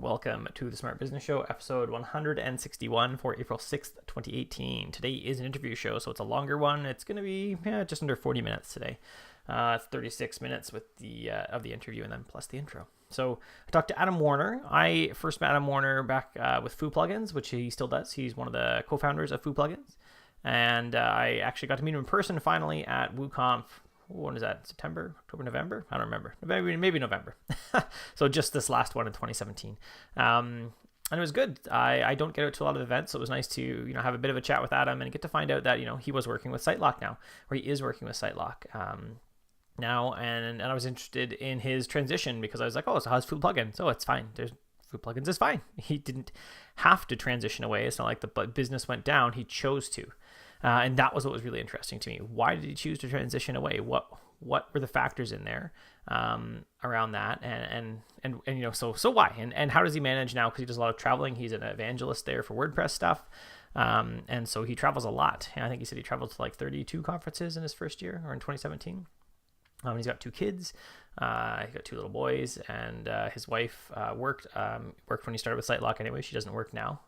Welcome to the Smart Business Show, episode 161 for April 6th, 2018. Today is an interview show, so it's a longer one. It's going to be just under 40 minutes today. It's 36 minutes with the interview and then plus the intro. So I talked to Adam Warner. I first met Adam Warner back with FooPlugins, which he still does. He's one of the co-founders of FooPlugins. And I actually got to meet him in person finally at WooConf. When is that? September, October, November? I don't remember. Maybe November. So just this last one in 2017. And it was good. I don't get out to a lot of events, so it was nice to have a bit of a chat with Adam and get to find out that he was working with Sitelock now, or he is working with Sitelock now. And I was interested in his transition because I was like, oh, so how's FooPlugins? So it's fine. FooPlugins is fine. He didn't have to transition away. It's not like the business went down. He chose to. And that was what was really interesting to me. Why did he choose to transition away? What were the factors in there around that? And so why? And how does he manage now? Because he does a lot of traveling. He's an evangelist there for WordPress stuff. And so he travels a lot. And I think he said he traveled to like 32 conferences in his first year or in 2017. He's got 2 kids. He's got 2 little boys, and his wife worked when he started with Sitelock anyway. She doesn't work now.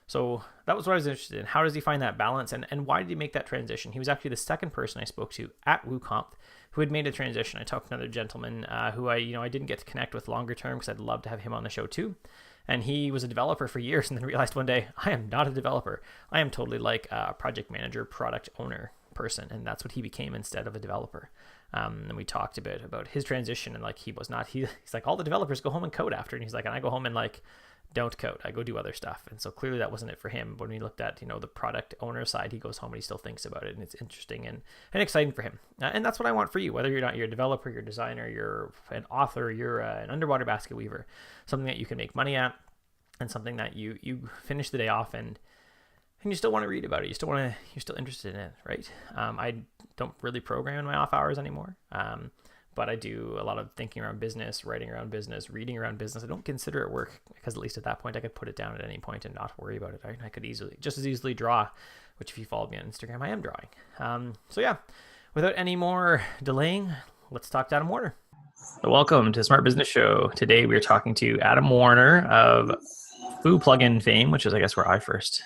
So that was what I was interested in. How does he find that balance, and why did he make that transition? He was actually the second person I spoke to at WooConf who had made a transition. I talked to another gentleman who I didn't get to connect with longer term because I'd love to have him on the show too. And he was a developer for years and then realized one day, I am not a developer. I am totally like a project manager, product owner person. And that's what he became instead of a developer. And we talked a bit about his transition, and like he's like, all the developers go home and code after. And he's like, and I go home and like, don't code. I go do other stuff. And so clearly that wasn't it for him. When we looked at, the product owner side, he goes home and he still thinks about it. And it's interesting and exciting for him. And that's what I want for you. Whether you're a developer, you're a designer, you're an author, you're an underwater basket weaver, something that you can make money at, and something that you finish the day off and you still want to read about it. You're still interested in it, right? I don't really program in my off hours anymore. But I do a lot of thinking around business, writing around business, reading around business. I don't consider it work because at least at that point I could put it down at any point and not worry about it. Right? I could just as easily draw, which if you follow me on Instagram, I am drawing. So yeah, without any more delaying, let's talk to Adam Warner. So welcome to the Smart Business Show. Today we are talking to Adam Warner of FooPlugin fame, which is I guess where I first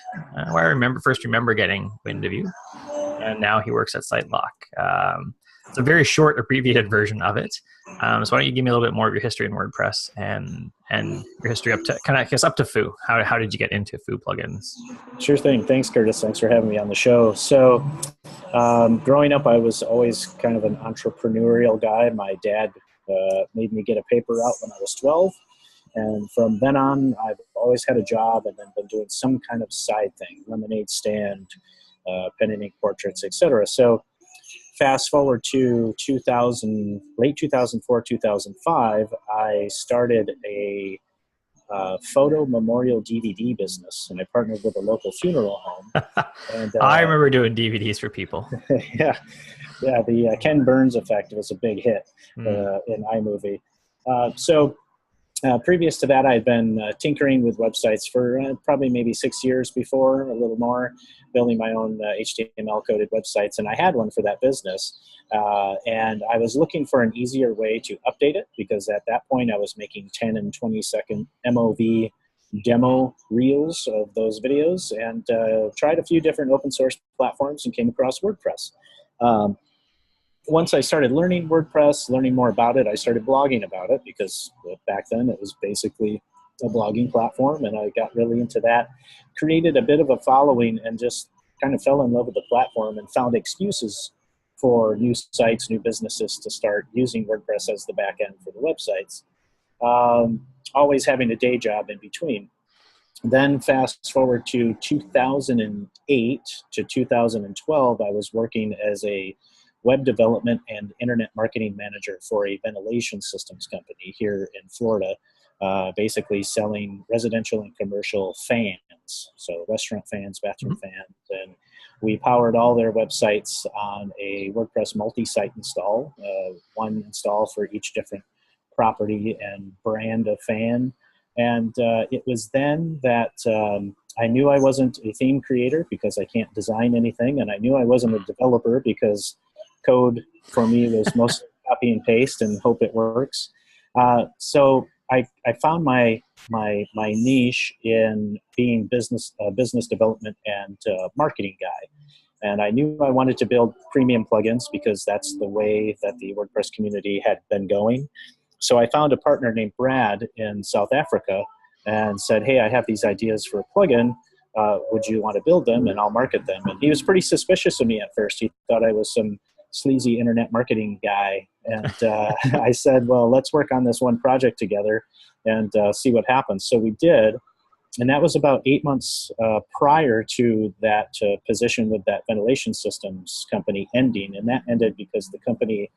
remember getting wind of you. And now he works at Sitelock. It's a very short, abbreviated version of it. So why don't you give me a little bit more of your history in WordPress and your history up to Foo? How did you get into FooPlugins? Sure thing. Thanks, Curtis. Thanks for having me on the show. So growing up, I was always kind of an entrepreneurial guy. My dad made me get a paper route when I was 12. And from then on, I've always had a job and then been doing some kind of side thing, lemonade stand, pen and ink portraits, etc. So fast forward to late 2004, 2005, I started a photo memorial DVD business, and I partnered with a local funeral home. And I remember doing DVDs for people. Yeah, the Ken Burns effect was a big hit in iMovie. Previous to that, I had been tinkering with websites for probably maybe 6 years before, a little more, building my own HTML-coded websites, and I had one for that business. And I was looking for an easier way to update it because at that point I was making 10 and 20-second MOV demo reels of those videos and tried a few different open-source platforms and came across WordPress. Once I started learning WordPress, learning more about it, I started blogging about it because back then it was basically a blogging platform, and I got really into that, created a bit of a following, and just kind of fell in love with the platform and found excuses for new sites, new businesses to start using WordPress as the back end for the websites, always having a day job in between. Then fast forward to 2008 to 2012, I was working as a web development and internet marketing manager for a ventilation systems company here in Florida, basically selling residential and commercial fans, so restaurant fans, bathroom fans, and we powered all their websites on a WordPress multi-site install, one install for each different property and brand of fan. And it was then that I knew I wasn't a theme creator because I can't design anything, and I knew I wasn't a developer because code for me was mostly copy and paste and hope it works. So I found my niche in being business development and marketing guy. And I knew I wanted to build premium plugins because that's the way that the WordPress community had been going. So I found a partner named Brad in South Africa and said, hey, I have these ideas for a plugin. Would you want to build them and I'll market them? And he was pretty suspicious of me at first. He thought I was some sleazy internet marketing guy. And I said, well, let's work on this one project together and see what happens. So we did. And that was about 8 months prior to that position with that ventilation systems company ending. And that ended because the company,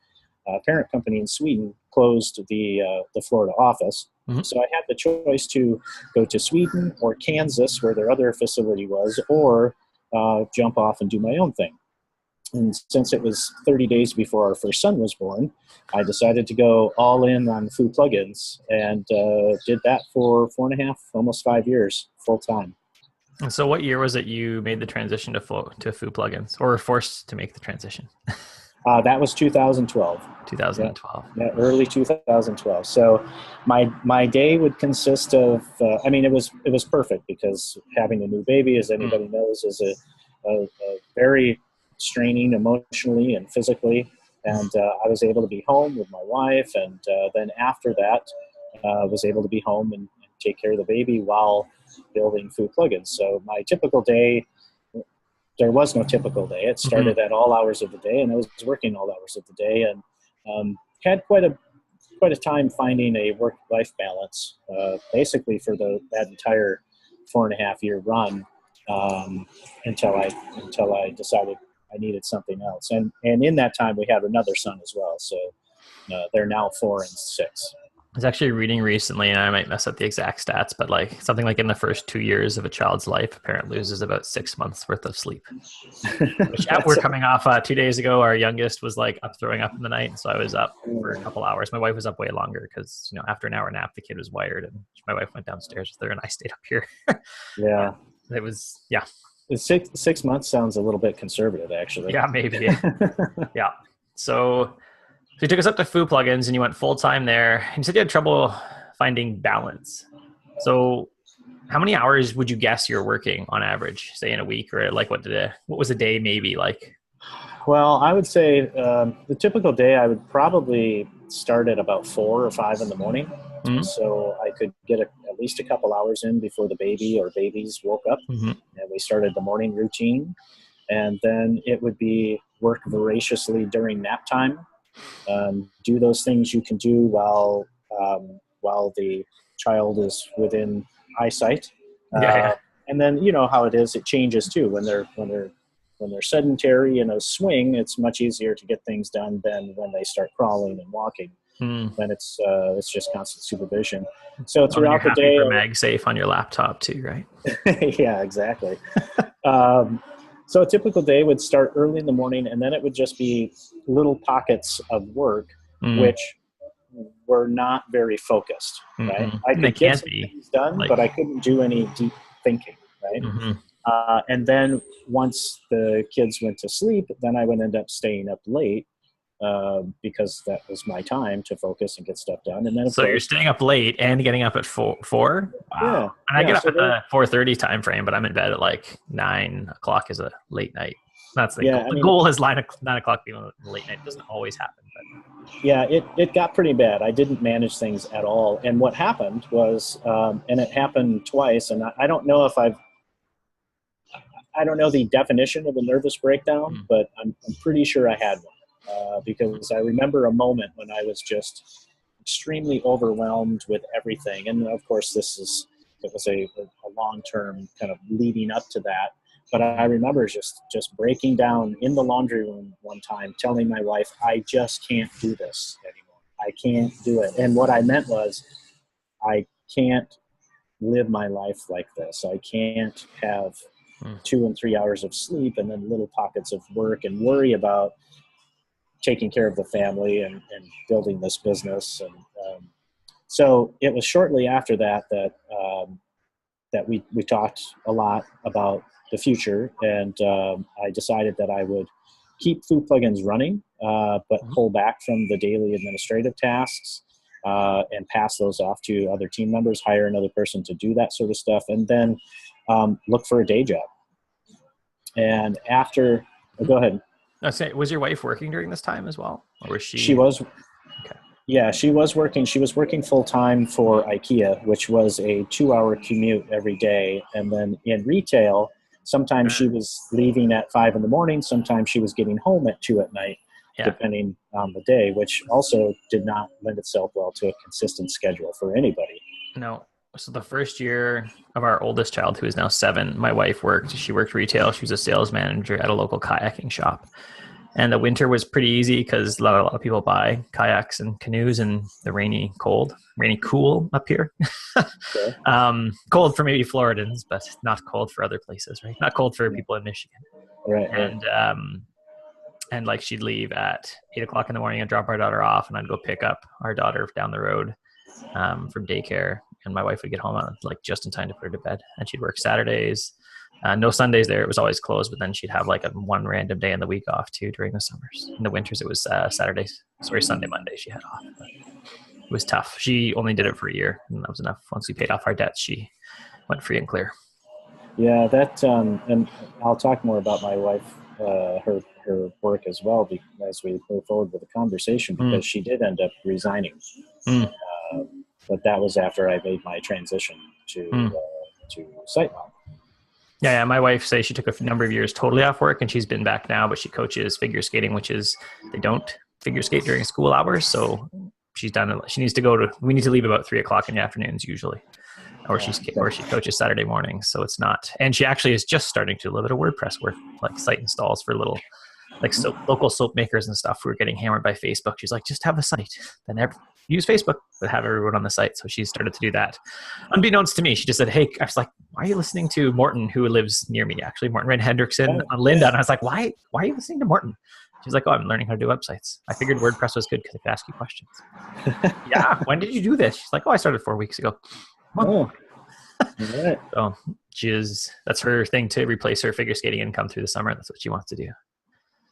parent company in Sweden, closed the Florida office. Mm-hmm. So I had the choice to go to Sweden or Kansas, where their other facility was, or jump off and do my own thing. And since it was 30 days before our first son was born, I decided to go all in on FooPlugins and did that for 4.5, almost 5 years, full time. And so what year was it you made the transition to FooPlugins, or were forced to make the transition? That was 2012. 2012. Yeah, early 2012. So my day would consist of, it was perfect because having a new baby, as anybody knows, is a very straining emotionally and physically. And I was able to be home with my wife. And then after that, was able to be home and take care of the baby while building FooPlugins. So my typical day, there was no typical day. It started at all hours of the day, and I was working all hours of the day, and had quite a time finding a work-life balance, basically for that entire 4.5 year run, until I decided I needed something else. And in that time, we had another son as well. So they're now 4 and 6. I was actually reading recently, and I might mess up the exact stats, but like something like in the first 2 years of a child's life, a parent loses about 6 months worth of sleep. Which we're coming off 2 days ago. Our youngest was like throwing up in the night, and so I was up for a couple hours. My wife was up way longer because after an hour nap, the kid was wired, and my wife went downstairs with her, and I stayed up here. Yeah, it was 6 months sounds a little bit conservative, actually. Yeah, maybe. Yeah. So you took us up to FooPlugins and you went full time there. And you said you had trouble finding balance. So how many hours would you guess you're working on average, say in a week, or like what was a day maybe like? Well, I would say the typical day I would probably start at about 4 or 5 in the morning. Mm-hmm. So I could get at least a couple hours in before the baby or babies woke up. Mm-hmm. And we started the morning routine. And then it would be work voraciously during nap time. Do those things you can do while the child is within eyesight. And then you know how it is; it changes too. When they're sedentary in a swing, it's much easier to get things done than when they start crawling and walking. Then it's just constant supervision. So throughout the day, MagSafe on your laptop too, right? Yeah, exactly. So a typical day would start early in the morning, and then it would just be little pockets of work, which were not very focused, right? I could get some things done, but I couldn't do any deep thinking, right? And then once the kids went to sleep, then I would end up staying up late because that was my time to focus and get stuff done. And then so you're staying up late and getting up at 4? Wow. Yeah. And I get up at the 4:30 time frame, but I'm in bed at like 9 o'clock is a late night. That's the goal. The goal is 9 o'clock being a late night. It doesn't always happen. But yeah, it got pretty bad. I didn't manage things at all. And what happened was, and it happened twice, and I don't know if I don't know the definition of a nervous breakdown, but I'm pretty sure I had one. Because I remember a moment when I was just extremely overwhelmed with everything. And of course, it was a long-term kind of leading up to that. But I remember just breaking down in the laundry room one time, telling my wife, I just can't do this anymore. I can't do it. And what I meant was, I can't live my life like this. I can't have 2 and 3 hours of sleep and then little pockets of work and worry about taking care of the family and building this business. And so it was shortly after that we talked a lot about the future, and I decided that I would keep FooPlugins running, but pull back from the daily administrative tasks and pass those off to other team members, hire another person to do that sort of stuff, and then look for a day job. And after, go ahead. Was your wife working during this time as well? Or was she? She was. Okay. Yeah, she was working. She was working full time for IKEA, which was a 2-hour commute every day. And then in retail, sometimes she was leaving at 5 a.m. Sometimes she was getting home at 2 p.m, depending on the day, which also did not lend itself well to a consistent schedule for anybody. No. So the first year of our oldest child, who is now 7, my wife worked. She worked retail. She was a sales manager at a local kayaking shop. And the winter was pretty easy because a lot of people buy kayaks and canoes in the rainy cool up here. Okay. Cold for maybe Floridans, but not cold for other places, right? Not cold for people in Michigan. Right. And like she'd leave at 8 o'clock in the morning and drop our daughter off, and I'd go pick up our daughter down the road from daycare, and my wife would get home like just in time to put her to bed. And she'd work Saturdays. No Sundays there. It was always closed, but then she'd have like one random day in the week off too during the summers. In the winters, it was Sunday, Monday she had off. But it was tough. She only did it for a year, and that was enough. Once we paid off our debts, she went free and clear. Yeah, and I'll talk more about my wife, her work as well as we move forward with the conversation, because she did end up resigning. But that was after I made my transition to Sitelock. Yeah, my wife says she took a number of years totally off work, and she's been back now, but she coaches figure skating, which is they don't figure skate during school hours. So she's done. She needs to we need to leave about 3 o'clock in the afternoons usually, or she coaches Saturday mornings. So it's not. And she actually is just starting to do a little bit of WordPress work, like site installs for little, like local soap makers and stuff who are getting hammered by Facebook. She's like, just have a site, then use Facebook, but have everyone on the site. So she started to do that. Unbeknownst to me, she just said, hey, I was like, why are you listening to Morton, who lives near me, actually, Morton Red Hendrickson on Linda. And I was like, why are you listening to Morton? She's like, oh, I'm learning how to do websites. I figured WordPress was good because I could ask you questions. Yeah, when did you do this? She's like, oh, I started 4 weeks ago. Oh, right. So that's her thing, to replace her figure skating income through the summer. That's what she wants to do.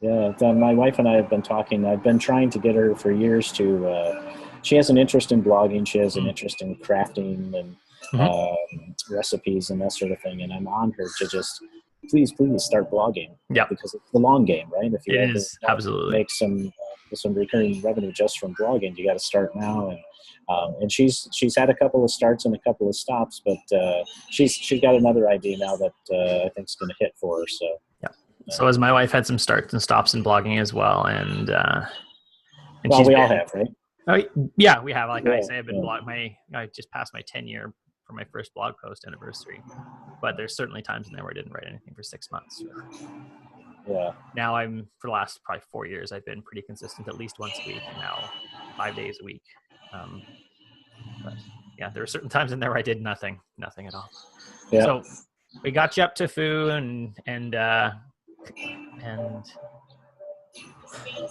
Yeah, my wife and I have been talking. I've been trying to get her for years to, she has an interest in blogging. She has an interest in crafting and recipes and that sort of thing. And I'm on her to just, please start blogging. Yeah. Because it's the long game, right? If you it is, absolutely. Make some recurring revenue just from blogging, you got to start now. And she's had a couple of starts and a couple of stops, but she's got another idea now that I think is going to hit for her. So. Yeah. So as my wife had some starts and stops in blogging as well, and well, we all have, right? Oh yeah, we have. Like I say, I've been I just passed my 10-year for my first blog post anniversary, but there's certainly times in there where I didn't write anything for 6 months. Yeah. Now for the last probably 4 years, I've been pretty consistent, at least once a week, and now 5 days a week. But yeah, there were certain times in there where I did nothing at all. Yeah. So we got you up to Foo and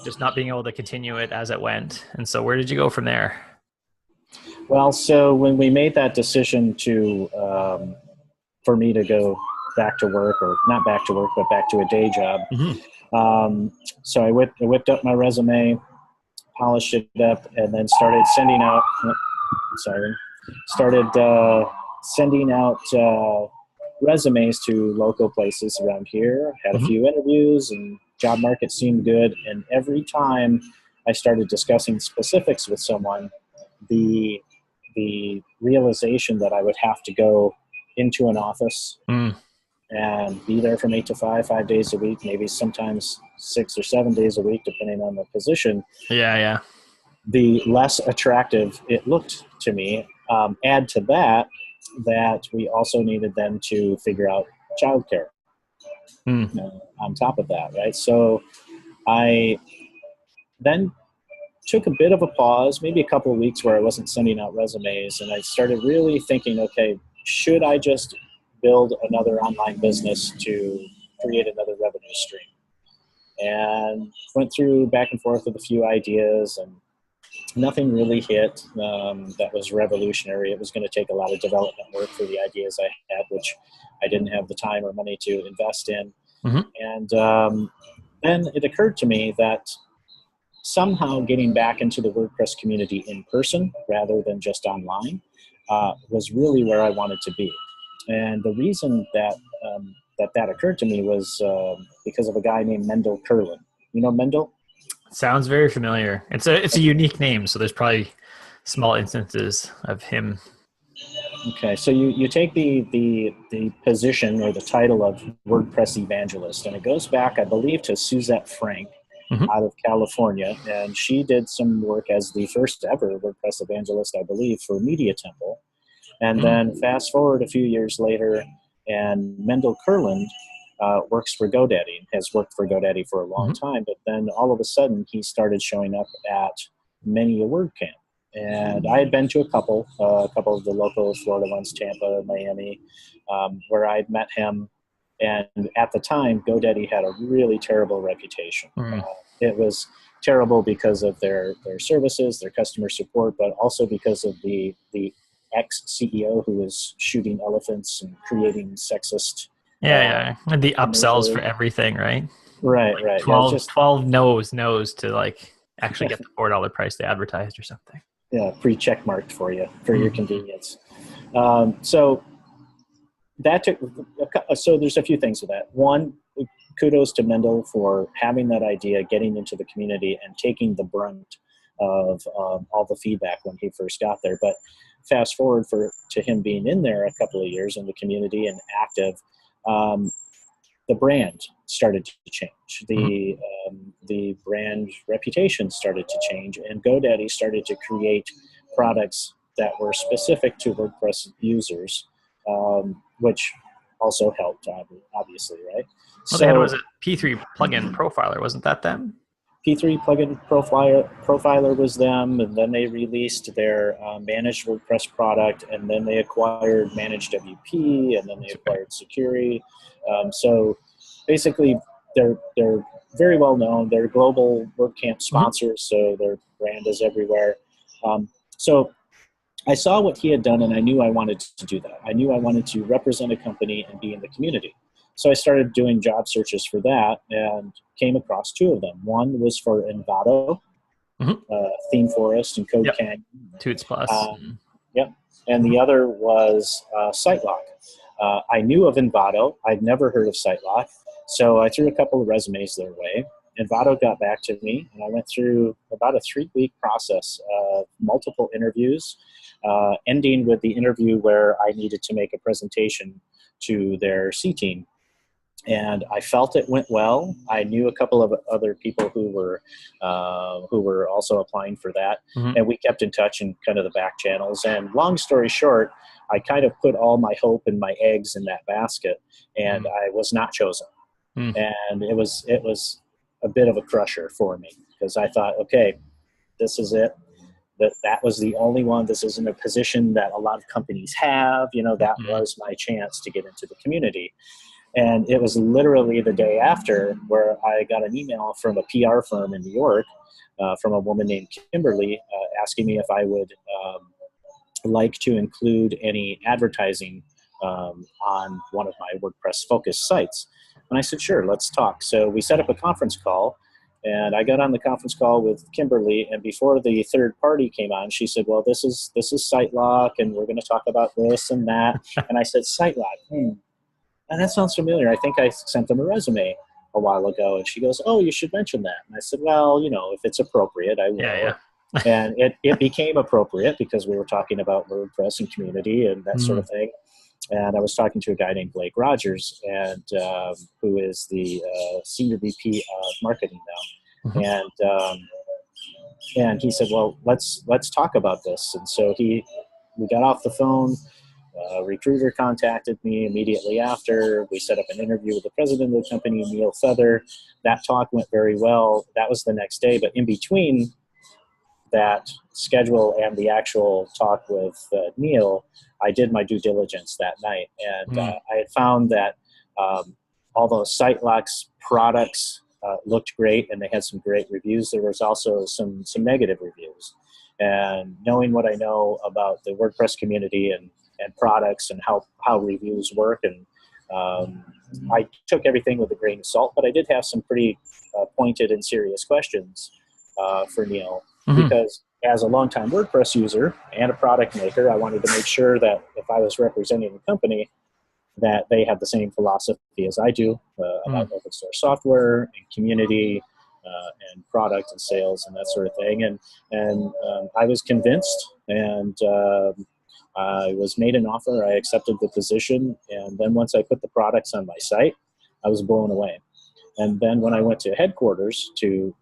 just not being able to continue it as it went. And so where did you go from there? Well, so when we made that decision for me to go back to work, or not back to work, but back to a day job. So I whipped up my resume, polished it up, and then started sending out resumes to local places around here. Had a few interviews, and job market seemed good. And every time I started discussing specifics with someone, the realization that I would have to go into an office and be there from 8 to 5, 5 days a week, maybe sometimes 6 or 7 days a week, depending on the position. Yeah. The less attractive it looked to me. Add to that we also needed them to figure out childcare on top of that, right? So I then took a bit of a pause, maybe a couple of weeks where I wasn't sending out resumes, and I started really thinking, okay, should I just build another online business to create another revenue stream? And went through back and forth with a few ideas, and nothing really hit that was revolutionary. It was going to take a lot of development work for the ideas I had, which I didn't have the time or money to invest in. And then it occurred to me that somehow getting back into the WordPress community in person rather than just online was really where I wanted to be. And the reason that that occurred to me was because of a guy named Mendel Curlin. You know Mendel? Sounds very familiar. It's a unique name, so there's probably small instances of him. Okay, so you take the position or the title of WordPress Evangelist, and it goes back, I believe, to Suzette Frank out of California, and she did some work as the first ever WordPress Evangelist, I believe, for Media Temple. And then fast forward a few years later, and Mendel Curlin works for GoDaddy, has worked for GoDaddy for a long time, but then all of a sudden he started showing up at many a WordCamp. And I had been to a couple of the local Florida ones, Tampa, Miami, where I'd met him. And at the time, GoDaddy had a really terrible reputation. It was terrible because of their services, their customer support, but also because of the ex-CEO who was shooting elephants and creating sexist. And the upsells for everything, right? Right. 12 no's to like actually get the $4 price they advertised or something. Yeah, pre-check marked for you for your convenience. So that took. So there's a few things with that. One, kudos to Mendel for having that idea, getting into the community, and taking the brunt of all the feedback when he first got there. But fast forward to him being in there a couple of years in the community and active, the brand started to change. The brand reputation started to change, and GoDaddy started to create products that were specific to WordPress users, which also helped, obviously, right? Well, they had, was it P3 plugin profiler? Wasn't that them? P3 plugin profiler was them, and then they released their managed WordPress product, and then they acquired managed WP, and then they acquired Security. So basically, they're very well known. They're global WordCamp sponsors, so their brand is everywhere. So I saw what he had done, and I knew I wanted to do that. I knew I wanted to represent a company and be in the community. So I started doing job searches for that and came across two of them. One was for Envato, Theme Forest, and Code Canyon. Toots Plus. Yep. And the other was Sitelock. I knew of Envato. I'd never heard of Sitelock. So I threw a couple of resumes their way. Envato got back to me, and I went through about a 3-week process of multiple interviews, ending with the interview where I needed to make a presentation to their C team. And I felt it went well. I knew a couple of other people who were also applying for that, and we kept in touch in kind of the back channels. And long story short, I kind of put all my hope and my eggs in that basket, and I was not chosen. And it was a bit of a crusher for me, because I thought, okay, this is it. That was the only one. This isn't a position that a lot of companies have. That was my chance to get into the community. And it was literally the day after where I got an email from a PR firm in New York from a woman named Kimberly asking me if I would like to include any advertising on one of my WordPress focused sites. And I said, sure, let's talk. So we set up a conference call, and I got on the conference call with Kimberly, and before the third party came on, she said, well, this is Sitelock, and we're going to talk about this and that. And I said, Sitelock, and that sounds familiar. I think I sent them a resume a while ago. And she goes, oh, you should mention that. And I said, well, if it's appropriate, I will. Yeah. And it became appropriate because we were talking about WordPress and community and that sort of thing. And I was talking to a guy named Blake Rogers, and who is the senior VP of marketing now. And he said, well, let's talk about this. And so we got off the phone. A recruiter contacted me immediately after. We set up an interview with the president of the company, Neil Feather. That talk went very well. That was the next day. But in between that schedule and the actual talk with Neil, I did my due diligence that night. And I had found that although Sitelock's products looked great and they had some great reviews, there was also some negative reviews. And knowing what I know about the WordPress community and products and how reviews work, and I took everything with a grain of salt, but I did have some pretty pointed and serious questions for Neil, because as a longtime WordPress user and a product maker, I wanted to make sure that if I was representing the company, that they have the same philosophy as I do about open source software and community and product and sales and that sort of thing. And I was convinced, and I was made an offer. I accepted the position, and then once I put the products on my site, I was blown away. And then when I went to headquarters to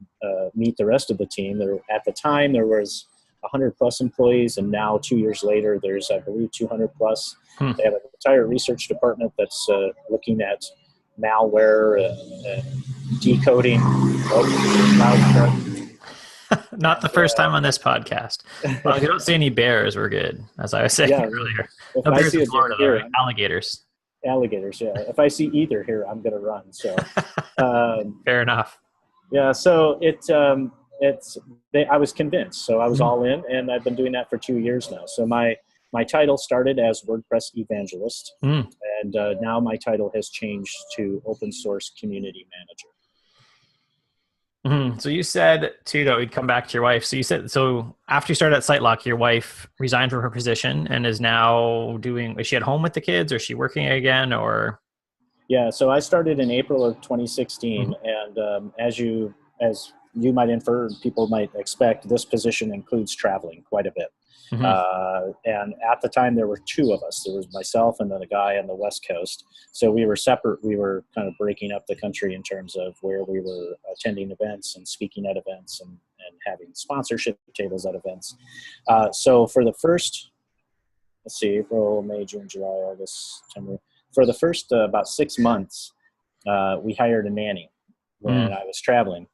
meet the rest of the team, at the time there was 100 plus employees, and now 2 years later there's, I believe, 200 plus. They have an entire research department that's looking at malware and decoding. Not the first time on this podcast. Well, if you don't see any bears, we're good. As I was saying earlier, if no I bears see in a Florida, bear though, here, right? Alligators. Alligators, yeah. If I see either here, I'm going to run. So, fair enough. Yeah. So I was convinced. So I was all in, and I've been doing that for 2 years now. So my title started as WordPress Evangelist, and now my title has changed to Open Source Community Manager. So you said too that we'd come back to your wife. So you said, so after you started at Sitelock, your wife resigned from her position and is now is she at home with the kids, or is she working again, or? Yeah, so I started in April of 2016, and as you might infer, people might expect, this position includes traveling quite a bit. And at the time, there were two of us. There was myself and then a guy on the West Coast. So we were separate. We were kind of breaking up the country in terms of where we were attending events and speaking at events and having sponsorship tables at events. So for the first, April, May, June, July, August, September. For the first about 6 months, we hired a nanny when I was traveling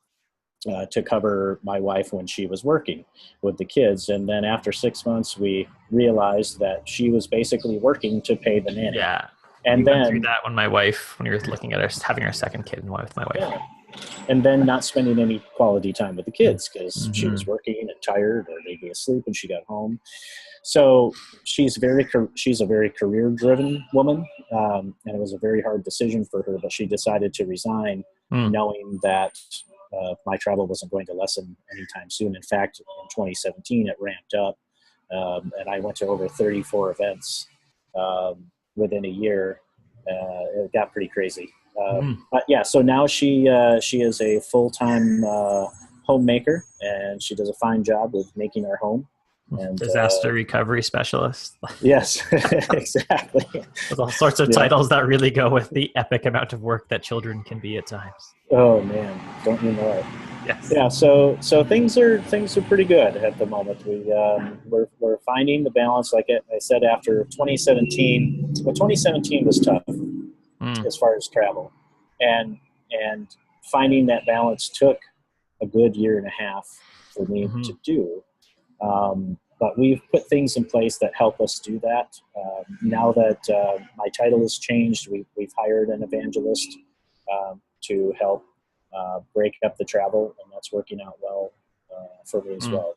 to cover my wife when she was working with the kids. And then after 6 months, we realized that she was basically working to pay the nanny. Yeah. And then through that when we were looking at having our second kid with my wife. Yeah. And then not spending any quality time with the kids because she was working and tired, or maybe asleep when she got home. So she's a very career-driven woman, and it was a very hard decision for her, but she decided to resign knowing that my travel wasn't going to lessen anytime soon. In fact, in 2017, it ramped up, and I went to over 34 events within a year. It got pretty crazy. But yeah, so now she is a full-time homemaker, and she does a fine job with making our home. And disaster recovery specialist. Yes, exactly. With all sorts of titles that really go with the epic amount of work that children can be at times. Oh man, don't you know it? Yes. Yeah. So things are pretty good at the moment. We're finding the balance. Like I said, after 2017, 2017 was tough as far as travel, and finding that balance took a good year and a half for me to do. But we've put things in place that help us do that. Now that my title has changed, we've hired an evangelist to help break up the travel, and that's working out well for me as well.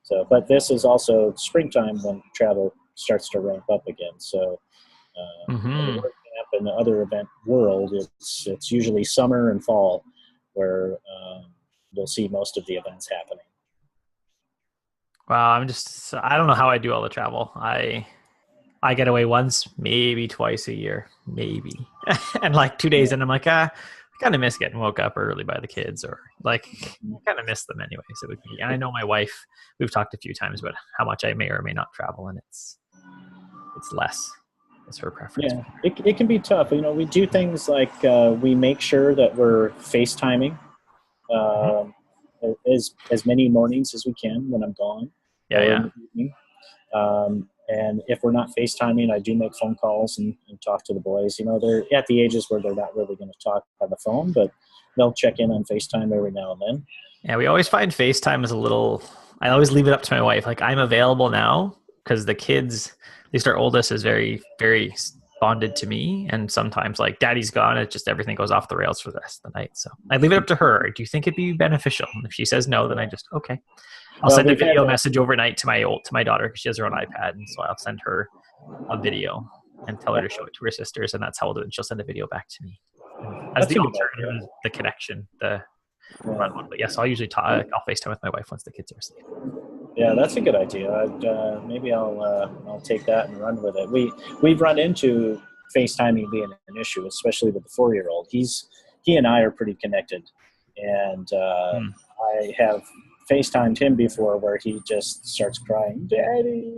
So, but this is also springtime when travel starts to ramp up again. So in the work camp and the other event world, it's usually summer and fall where you'll see most of the events happening. Wow, I don't know how I do all the travel. I get away once, maybe twice a year, maybe. And like 2 days, and I'm like, I kind of miss getting woke up early by the kids, or like I kind of miss them anyway. So and I know my wife, we've talked a few times about how much I may or may not travel, and it's less. It's her preference. Yeah, it can be tough. We do things like we make sure that we're FaceTiming as many mornings as we can when I'm gone. In the evening. And if we're not FaceTiming, I do make phone calls and talk to the boys. They're at the ages where they're not really going to talk on the phone, but they'll check in on FaceTime every now and then. Yeah, we always find FaceTime is I always leave it up to my wife. Like, I'm available now because the kids, at least our oldest, is very, very bonded to me. And sometimes, like, daddy's gone, it just everything goes off the rails for the rest of the night. So I leave it up to her. Do you think it'd be beneficial? And if she says no, then I just, okay. I'll send a video message overnight to my daughter because she has her own iPad, and so I'll send her a video and tell her to show it to her sisters, and that's how we'll do it. And she'll send a video back to me. As the alternative, the connection, run one. But yes, I'll usually I'll FaceTime with my wife once the kids are asleep. Yeah, that's a good idea. Maybe I'll take that and run with it. We've run into FaceTiming being an issue, especially with the 4-year-old. He and I are pretty connected, and I have FaceTimed him before where he just starts crying, "Daddy,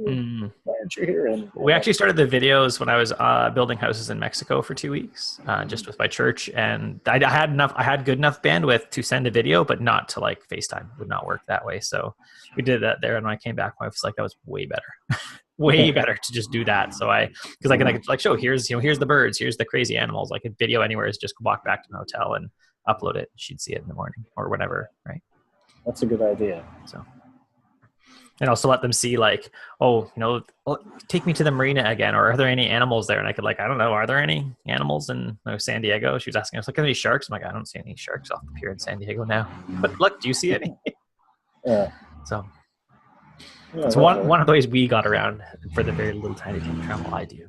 why aren't you here?" And we actually started the videos when I was building houses in Mexico for 2 weeks, just with my church, and I had good enough bandwidth to send a video, but not to like FaceTime. It would not work that way. So we did that there, and when I came back, my wife was like, "That was way better, way better to just do that." So because I could like show here's the birds, here's the crazy animals. I could video anywhere, is just walk back to the hotel and upload it. She'd see it in the morning or whatever, right? That's a good idea. So, and also let them see like, oh, take me to the marina again, or are there any animals there? And I could like, I don't know, are there any animals in San Diego? She was asking us, like, are there any sharks? I'm like, I don't see any sharks off the pier in San Diego now. But look, do you see any? Yeah. So it's one of the ways we got around for the very little tiny time travel I do.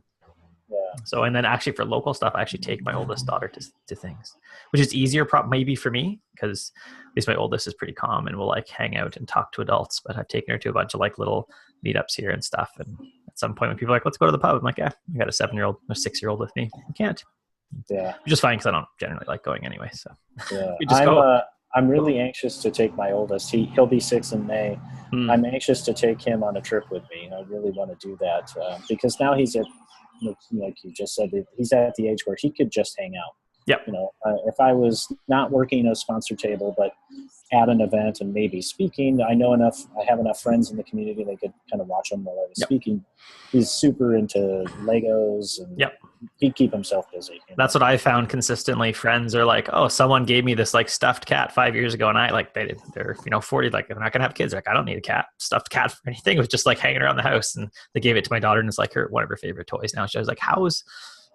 Yeah. So, and then actually for local stuff, I actually take my oldest daughter to things, which is easier maybe for me, because at least my oldest is pretty calm and will like hang out and talk to adults. But I've taken her to a bunch of like little meetups here and stuff. And at some point when people are like, let's go to the pub, I'm like, yeah, I got a 7-year-old or 6-year-old with me. I can't. Yeah. Which is fine because I don't generally like going anyway. So yeah, we just go. I'm really anxious to take my oldest. He'll be 6 in May. I'm anxious to take him on a trip with me. I really want to do that because now he's at, like you just said, he's at the age where he could just hang out. Yep. If I was not working a sponsor table, but at an event and maybe speaking, I have enough friends in the community that could kind of watch him while I was speaking. He's super into Legos and he'd keep himself busy. That's what I found consistently. Friends are like, oh, someone gave me this like stuffed cat 5 years ago. And I like, they're 40, like they're not gonna have kids. They're like, I don't need a stuffed cat for anything. It was just like hanging around the house, and they gave it to my daughter, and it's like one of her favorite toys now. She was like, how's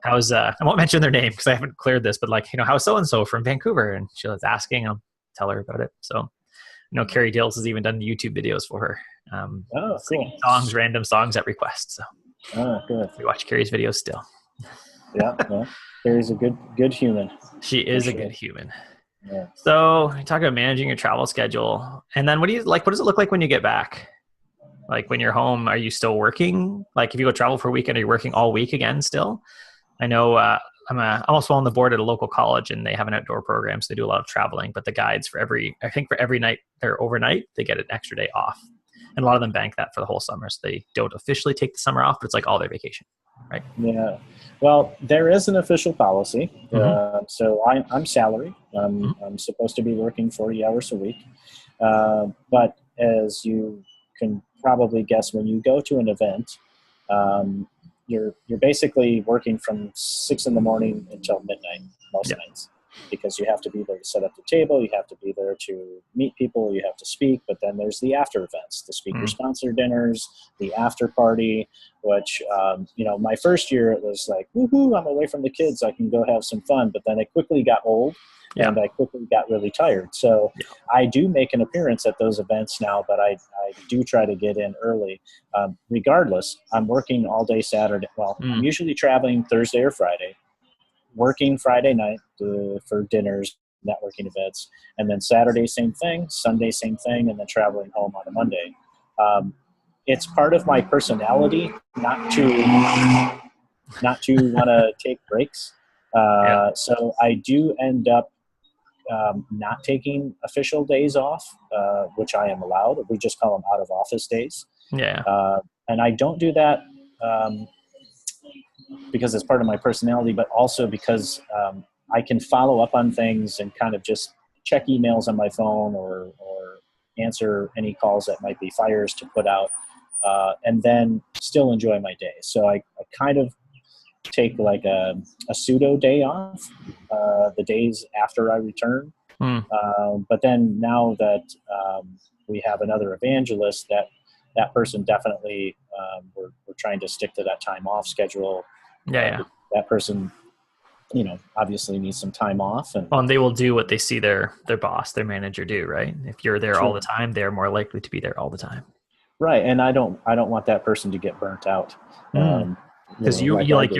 I won't mention their name because I haven't cleared this, but like, how's so-and-so from Vancouver? And she was asking, I'll tell her about it. So, Carrie Dills has even done YouTube videos for her. Singing songs, random songs at request. So good. We watch Carrie's videos still. Yeah. Well, Carrie's a good human. She is a good human. Yeah. So you talk about managing your travel schedule. And then what does it look like when you get back? Like when you're home, are you still working? Like if you go travel for a weekend, are you working all week again still? I know I'm also on the board at a local college, and they have an outdoor program, so they do a lot of traveling. But the guides for every night they're overnight, they get an extra day off, and a lot of them bank that for the whole summer, so they don't officially take the summer off, but it's like all their vacation, right? Yeah. Well, there is an official policy. So I'm salaried. I'm supposed to be working 40 hours a week, but as you can probably guess, when you go to an event, you're basically working from 6 in the morning until midnight most nights, because you have to be there to set up the table, you have to be there to meet people, you have to speak, but then there's the after events, the speaker sponsor dinners, the after party, which my first year it was like, woohoo, I'm away from the kids, I can go have some fun, but then it quickly got old. And I quickly got really tired. So I do make an appearance at those events now, but I do try to get in early. Regardless, I'm working all day Saturday. Well, I'm usually traveling Thursday or Friday, working Friday night for dinners, networking events, and then Saturday, same thing, Sunday, same thing, and then traveling home on a Monday. It's part of my personality not to want to take breaks. So I do end up not taking official days off, which I am allowed. We just call them out of office days. Yeah. And I don't do that because it's part of my personality, but also because I can follow up on things and kind of just check emails on my phone or answer any calls that might be fires to put out, and then still enjoy my day. So I kind of take like a pseudo day off the days after I return. But then now that we have another evangelist, that person definitely we're trying to stick to that time off schedule. That person, obviously needs some time off, and they will do what they see their boss, their manager do, right? If you're there all the time, they're more likely to be there all the time. Right. And I don't want that person to get burnt out. Because you're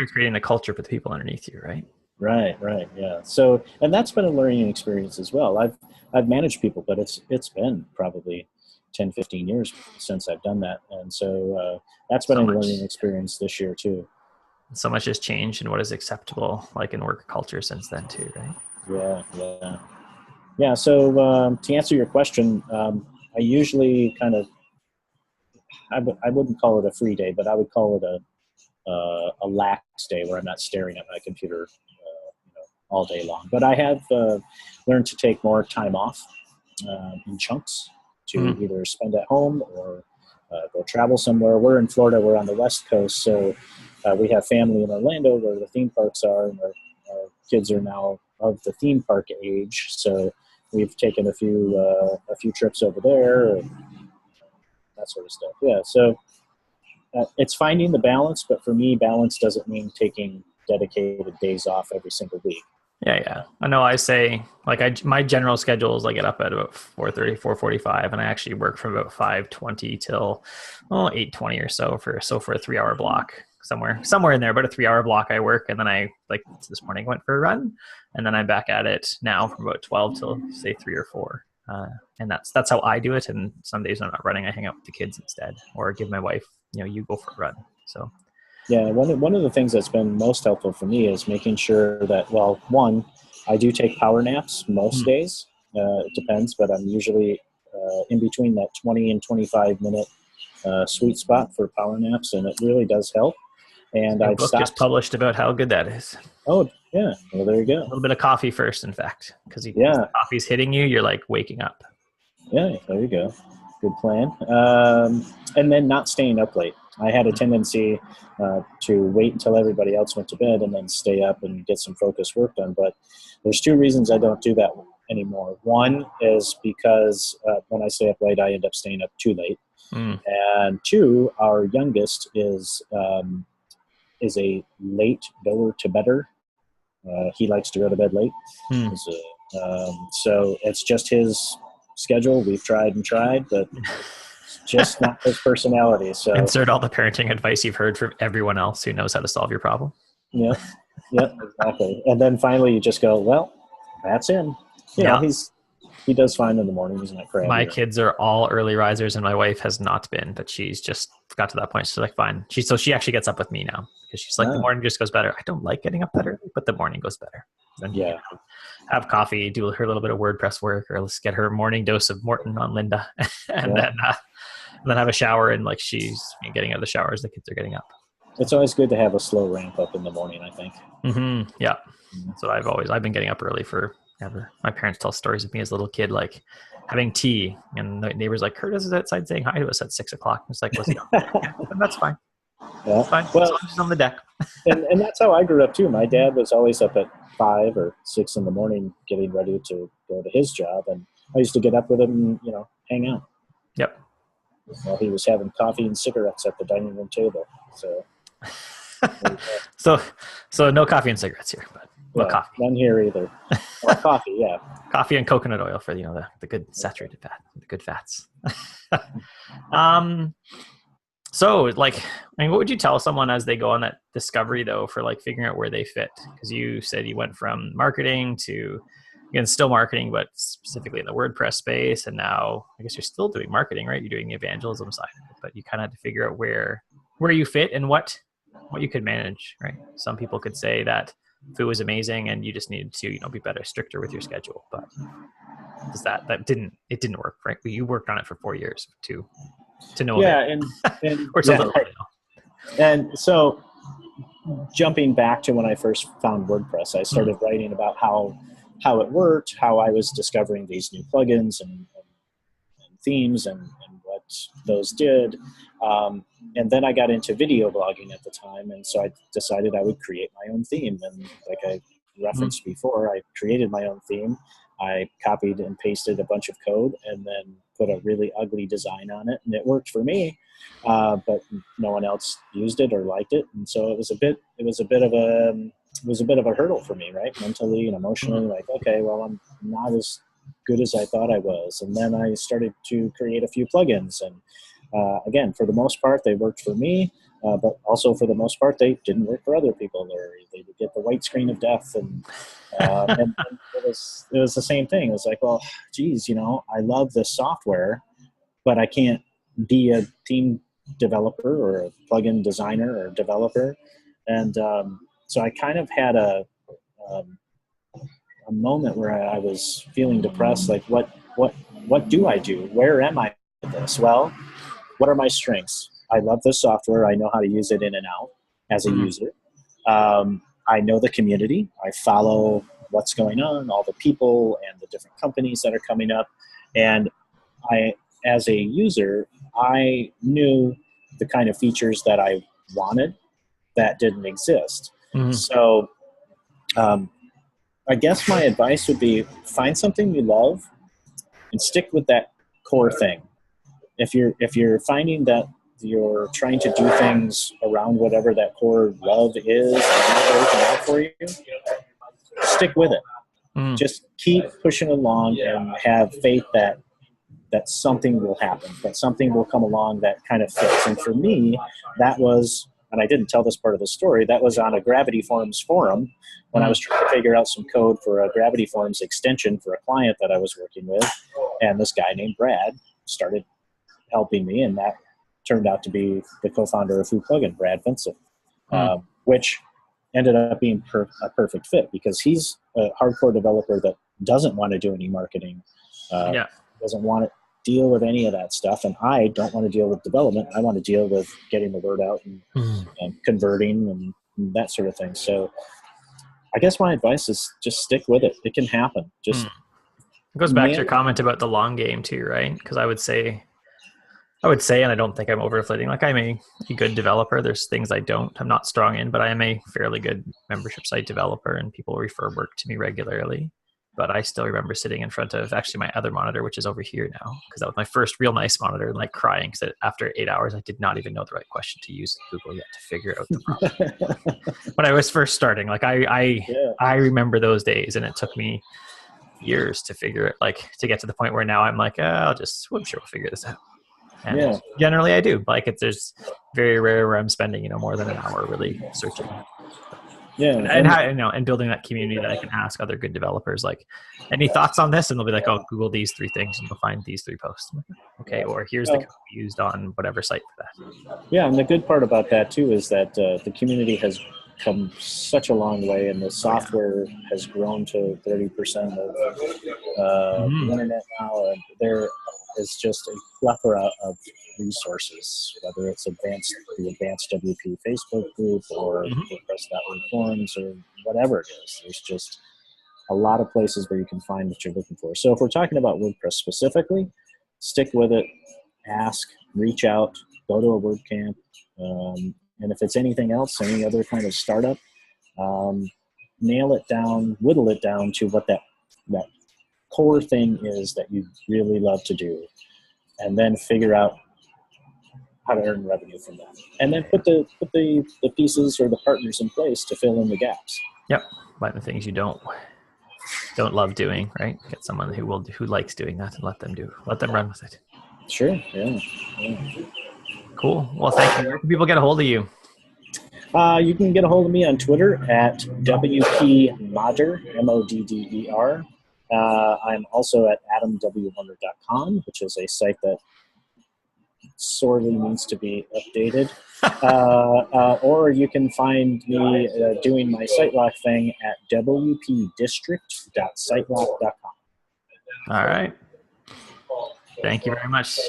creating a culture for the people underneath you, right? Right, yeah. So, and that's been a learning experience as well. I've managed people, but it's been probably 10, 15 years since I've done that, and so that's been So a much, learning experience this year too. so much has changed in what is acceptable, like in work culture since then too, right? Yeah. So to answer your question, I usually kind of I wouldn't call it a free day, but I would call it a lax day where I'm not staring at my computer all day long. But I have learned to take more time off in chunks to Mm. either spend at home or go travel somewhere. We're in Florida. We're on the West Coast, so we have family in Orlando where the theme parks are, and our kids are now of the theme park age. So we've taken a few trips over there and that sort of stuff. Yeah, so it's finding the balance, but for me, balance doesn't mean taking dedicated days off every single week. Yeah. I know I say, like, my general schedule is I get up at about 4:30, 4:45, and I actually work from about 5:20 till 8:20 or so for a 3 hour block somewhere in there, about a 3 hour block I work. And then I, like this morning, went for a run, and then I'm back at it now from about 12 till say 3 or 4. And that's how I do it. And some days when I'm not running, I hang out with the kids instead, or give my wife, you go for a run. So Yeah, one of the things that's been most helpful for me is making sure that, well, one, I do take power naps most days. It depends, but I'm usually in between that 20 and 25 minute sweet spot for power naps, and it really does help. And new I've book just stopped. published about how good that is. Oh, yeah. Well, there you A go. little bit of coffee first, in fact, because Yeah, coffee's hitting you, you're like waking up. yeah, there you go. Good plan. And then not staying up late. I had a tendency to wait until everybody else went to bed and then stay up and get some focused work done. But there's two reasons I don't do that anymore. One is because when I stay up late, I end up staying up too late. Mm. And two, our youngest is a late goer to bedder. He likes to go to bed late. Mm. So it's just his schedule. We've tried and tried, but it's just not his personality. So Insert all the parenting advice you've heard from everyone else who knows how to solve your problem. yeah, exactly. And then finally, you just go, well, that's him. He does fine in the morning. He's not crabby. My kids are all early risers, and my wife has not been, but she's just got to that point. She's like, fine. She actually gets up with me now because she's like, the morning just goes better. I don't like getting up that early, but the morning goes better. Then have coffee, do her little bit of WordPress work, or let's get her morning dose of Morton on Linda, and then have a shower. And like she's getting out of the shower as the kids are getting up. It's always good to have a slow ramp up in the morning, I think. Mm-hmm. Yeah. That's what I've been getting up early forever. My parents tell stories of me as a little kid, like having tea, and the neighbor's like, Curtis is outside saying hi to us at 6 o'clock. It's like, was he on? Yeah, that's fine. Yeah. That's fine. Well, as long as he's on the deck. and that's how I grew up too. My dad was always up at 5 or 6 in the morning getting ready to go to his job, and I used to get up with him and hang out. Yep. While he was having coffee and cigarettes at the dining room table. So no coffee and cigarettes here, but coffee. None here either. Well, coffee, yeah. Coffee and coconut oil for the good saturated fat, the good fats. So like, what would you tell someone as they go on that discovery though, for like figuring out where they fit? Because you said you went from marketing to, again, still marketing, but specifically in the WordPress space. And now I guess you're still doing marketing, right? You're doing the evangelism side of it, but you kind of had to figure out where you fit and what you could manage, right? Some people could say that Foo was amazing and you just needed to, be better, stricter with your schedule. But it didn't work, right? You worked on it for 4 years to know. Yeah. And or a little bit. And so jumping back to when I first found WordPress, I started writing about how it worked, how I was discovering these new plugins and themes and what those did. And then I got into video blogging at the time. And so I decided I would create my own theme. And like I referenced before, I created my own theme. I copied and pasted a bunch of code and then put a really ugly design on it. And it worked for me, but no one else used it or liked it. And so it was a bit of a hurdle for me, right? Mentally and emotionally, like, okay, well, I'm not as good as I thought I was. And then I started to create a few plugins. And again, for the most part, they worked for me. but also for the most part, they didn't work for other people. They would get the white screen of death, and it was the same thing. It was like, well, geez, I love this software, but I can't be a team developer or a plugin designer or developer. And so I kind of had a moment where I was feeling depressed. Like, what do I do? Where am I with this? Well, what are my strengths? I love the software. I know how to use it in and out as a user. I know the community. I follow what's going on, all the people and the different companies that are coming up. And as a user, I knew the kind of features that I wanted that didn't exist. So I guess my advice would be find something you love and stick with that core thing. If you're finding that you're trying to do things around whatever that core love is and not working out for you, stick with it. Just keep pushing along and have faith that something will happen, that something will come along that kind of fits. And for me, that was, and I didn't tell this part of the story, that was on a Gravity Forms forum when I was trying to figure out some code for a Gravity Forms extension for a client that I was working with. And this guy named Brad started helping me, and that turned out to be the co-founder of FooPlugins, Brad Vincent, which ended up being a perfect fit because he's a hardcore developer that doesn't want to do any marketing, doesn't want to deal with any of that stuff, and I don't want to deal with development. I want to deal with getting the word out and converting and that sort of thing. So I guess my advice is just stick with it. It can happen. Just it goes back to your comment about the long game too, right? Because I would say, and I don't think I'm overflating, like I'm a good developer. There's things I'm not strong in, but I am a fairly good membership site developer, and people refer work to me regularly. But I still remember sitting in front of actually my other monitor, which is over here now, because that was my first real nice monitor, and like crying because after 8 hours, I did not even know the right question to use in Google yet to figure out the problem. When I was first starting, like I remember those days, and it took me years to figure it, like to get to the point where now I'm like, I'm sure we'll figure this out. And generally I do. Like there's very rare where I'm spending, more than an hour really searching. And building that community that I can ask other good developers, like, any thoughts on this? And they'll be like, oh, Google these 3 things and you'll find these 3 posts. Okay, or here's the code we used on whatever site for that. Yeah, and the good part about that too is that the community has come such a long way, and the software has grown to 30% of the internet now. And there is just a plethora of resources, whether it's the advanced WP Facebook group or WordPress.org forums or whatever it is. There's just a lot of places where you can find what you're looking for. So if we're talking about WordPress specifically, stick with it, ask, reach out, go to a WordCamp, and if it's anything else, any other kind of startup, nail it down, whittle it down to what that core thing is that you really love to do, and then figure out how to earn revenue from that, and then put the pieces or the partners in place to fill in the gaps. Yep, find the things you don't love doing, right? Get someone who likes doing that and let them run with it. Sure. Yeah. Cool. Well, thank you. Where can people get a hold of you? You can get a hold of me on Twitter at WPModder, MODDER. I'm also at adamwwonder.com, which is a site that sorely needs to be updated. Or you can find me doing my Sitelock thing at wpdistrict.sitelock.com. All right. Thank you very much.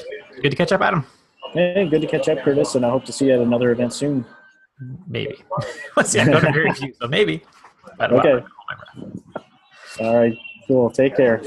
Good to catch up, Adam. Hey, good to catch up, Curtis, and I hope to see you at another event soon. Maybe. Let's see, I'm going to hear you, so maybe. Okay. All right, cool. Take care.